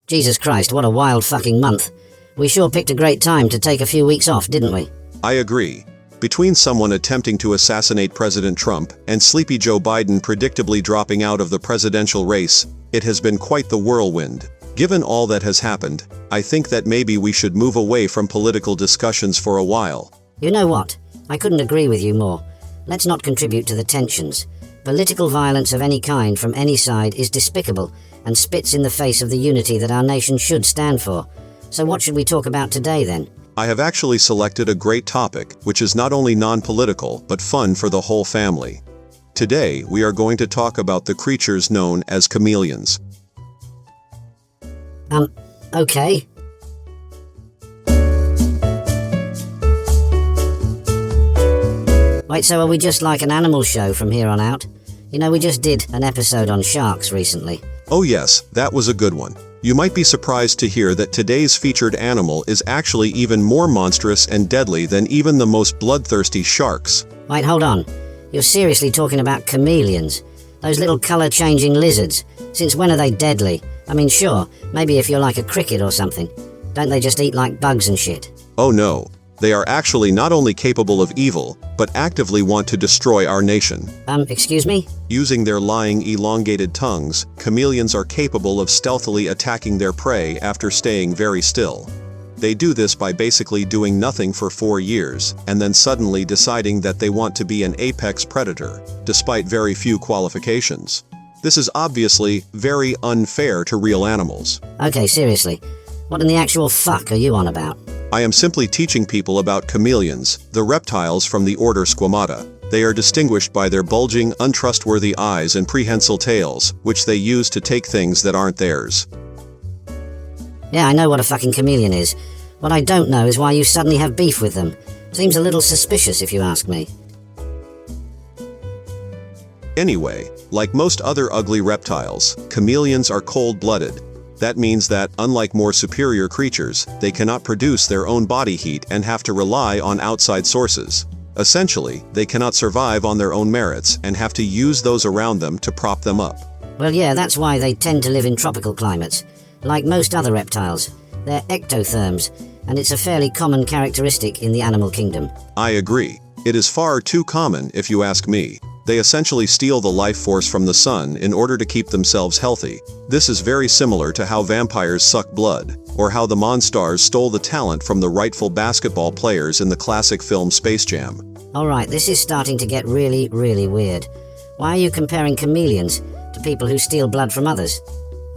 Jesus Christ, what a wild fucking month. We sure picked a great time to take a few weeks off, didn't we? I agree. Between someone attempting to assassinate President Trump and sleepy Joe Biden predictably dropping out of the presidential race, it has been quite the whirlwind. Given all that has happened, I think that maybe we should move away from political discussions for a while. You know what? I couldn't agree with you more. Let's not contribute to the tensions. Political violence of any kind from any side is despicable and spits in the face of the unity that our nation should stand for. So what should we talk about today then? I have actually selected a great topic, which is not only non-political, but fun for the whole family. Today, we are going to talk about the creatures known as chameleons. Okay. Wait, so are we just like an animal show from here on out? You know, we just did an episode on sharks recently. Oh yes, that was a good one. You might be surprised to hear that today's featured animal is actually even more monstrous and deadly than even the most bloodthirsty sharks. Wait, hold on. You're seriously talking about chameleons? Those little colour-changing lizards? Since when are they deadly? I mean, sure, maybe if you're like a cricket or something. Don't they just eat like bugs and shit? Oh no. They are actually not only capable of evil, but actively want to destroy our nation. Excuse me? Using their lying, elongated tongues, chameleons are capable of stealthily attacking their prey after staying very still. They do this by basically doing nothing for 4 years, and then suddenly deciding that they want to be an apex predator, despite very few qualifications. This is obviously very unfair to real animals. Okay, seriously. What in the actual fuck are you on about? I am simply teaching people about chameleons, the reptiles from the order Squamata. They are distinguished by their bulging, untrustworthy eyes and prehensile tails, which they use to take things that aren't theirs. Yeah, I know what a fucking chameleon is. What I don't know is why you suddenly have beef with them. Seems a little suspicious if you ask me. Anyway, like most other ugly reptiles, chameleons are cold-blooded. That means that, unlike more superior creatures, they cannot produce their own body heat and have to rely on outside sources. Essentially, they cannot survive on their own merits and have to use those around them to prop them up. Well, yeah, that's why they tend to live in tropical climates. Like most other reptiles, they're ectotherms, and it's a fairly common characteristic in the animal kingdom. I agree. It is far too common, if you ask me. They essentially steal the life force from the sun in order to keep themselves healthy. This is very similar to how vampires suck blood, or how the Monstars stole the talent from the rightful basketball players in the classic film Space Jam. Alright, this is starting to get really, really weird. Why are you comparing chameleons to people who steal blood from others?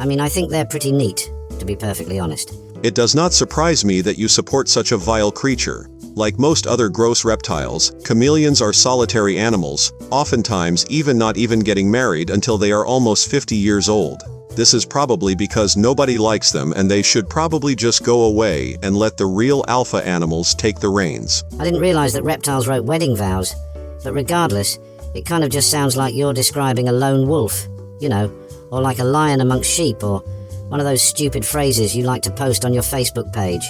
I mean, I think they're pretty neat, to be perfectly honest. It does not surprise me that you support such a vile creature. Like most other gross reptiles, chameleons are solitary animals, oftentimes not even getting married until they are almost 50 years old. This is probably because nobody likes them and they should probably just go away and let the real alpha animals take the reins. I didn't realize that reptiles wrote wedding vows, but regardless, it kind of just sounds like you're describing a lone wolf, you know, or like a lion amongst sheep, or one of those stupid phrases you like to post on your Facebook page.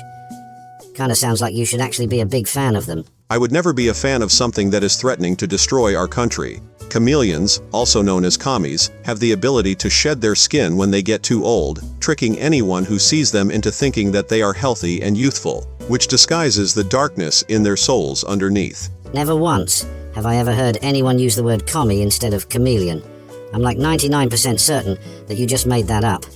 Kinda sounds like you should actually be a big fan of them. I would never be a fan of something that is threatening to destroy our country. Chameleons, also known as commies, have the ability to shed their skin when they get too old, tricking anyone who sees them into thinking that they are healthy and youthful, which disguises the darkness in their souls underneath. Never once have I ever heard anyone use the word commie instead of chameleon. I'm like 99% certain that you just made that up,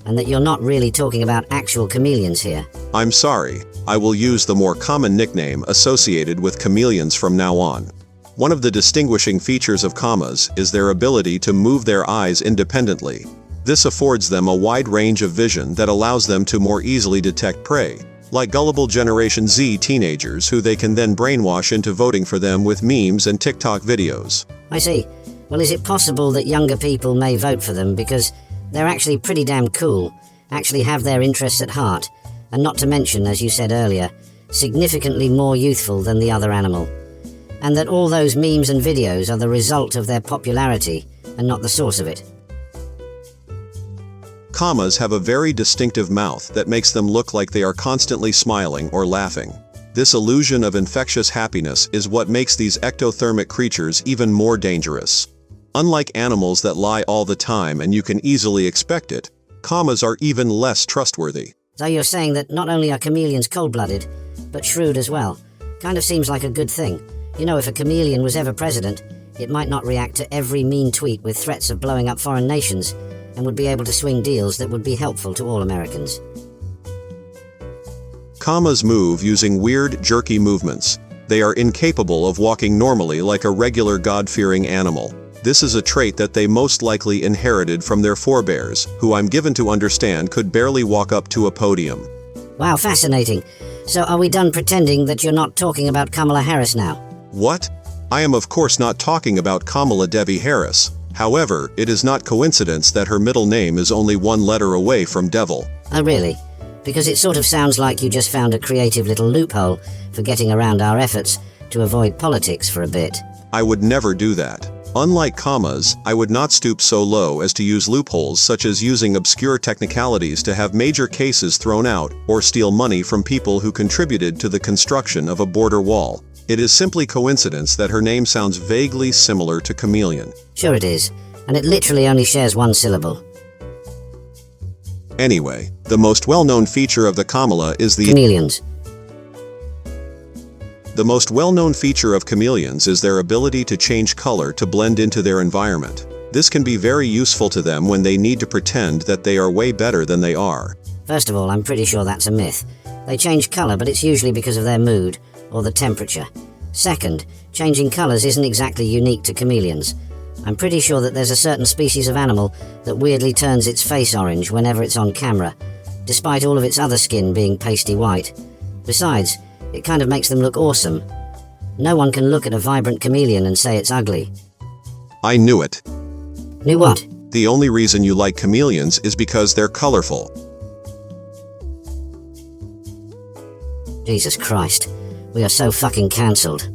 and that you're not really talking about actual chameleons here. I'm sorry. I will use the more common nickname associated with chameleons from now on. One of the distinguishing features of commas is their ability to move their eyes independently. This affords them a wide range of vision that allows them to more easily detect prey, like gullible Generation Z teenagers who they can then brainwash into voting for them with memes and TikTok videos. I see. Well, is it possible that younger people may vote for them because they're actually pretty damn cool, actually have their interests at heart, and not to mention, as you said earlier, significantly more youthful than the other animal, and that all those memes and videos are the result of their popularity and not the source of it? Commas have a very distinctive mouth that makes them look like they are constantly smiling or laughing. This illusion of infectious happiness is what makes these ectothermic creatures even more dangerous. Unlike animals that lie all the time and you can easily expect it, Commas are even less trustworthy. So you're saying that not only are chameleons cold-blooded, but shrewd as well. Kind of seems like a good thing. You know, if a chameleon was ever president, it might not react to every mean tweet with threats of blowing up foreign nations, and would be able to swing deals that would be helpful to all Americans. Commas move using weird, jerky movements. They are incapable of walking normally like a regular God-fearing animal. This is a trait that they most likely inherited from their forebears, who I'm given to understand could barely walk up to a podium. Wow, fascinating. So are we done pretending that you're not talking about Kamala Harris now? What? I am of course not talking about Kamala Devi Harris. However, it is not coincidence that her middle name is only one letter away from devil. Oh really? Because it sort of sounds like you just found a creative little loophole for getting around our efforts to avoid politics for a bit. I would never do that. Unlike commas, I would not stoop so low as to use loopholes such as using obscure technicalities to have major cases thrown out or steal money from people who contributed to the construction of a border wall. It is simply coincidence that her name sounds vaguely similar to chameleon. Sure it is, and it literally only shares one syllable. Anyway, the most well-known feature of the Kamala is the Chameleons. The most well-known feature of chameleons is their ability to change color to blend into their environment. This can be very useful to them when they need to pretend that they are way better than they are. First of all, I'm pretty sure that's a myth. They change color, but it's usually because of their mood or the temperature. Second, changing colors isn't exactly unique to chameleons. I'm pretty sure that there's a certain species of animal that weirdly turns its face orange whenever it's on camera, despite all of its other skin being pasty white. Besides, it kind of makes them look awesome. No one can look at a vibrant chameleon and say it's ugly. I knew it. Knew what? The only reason you like chameleons is because they're colorful. Jesus Christ. We are so fucking cancelled.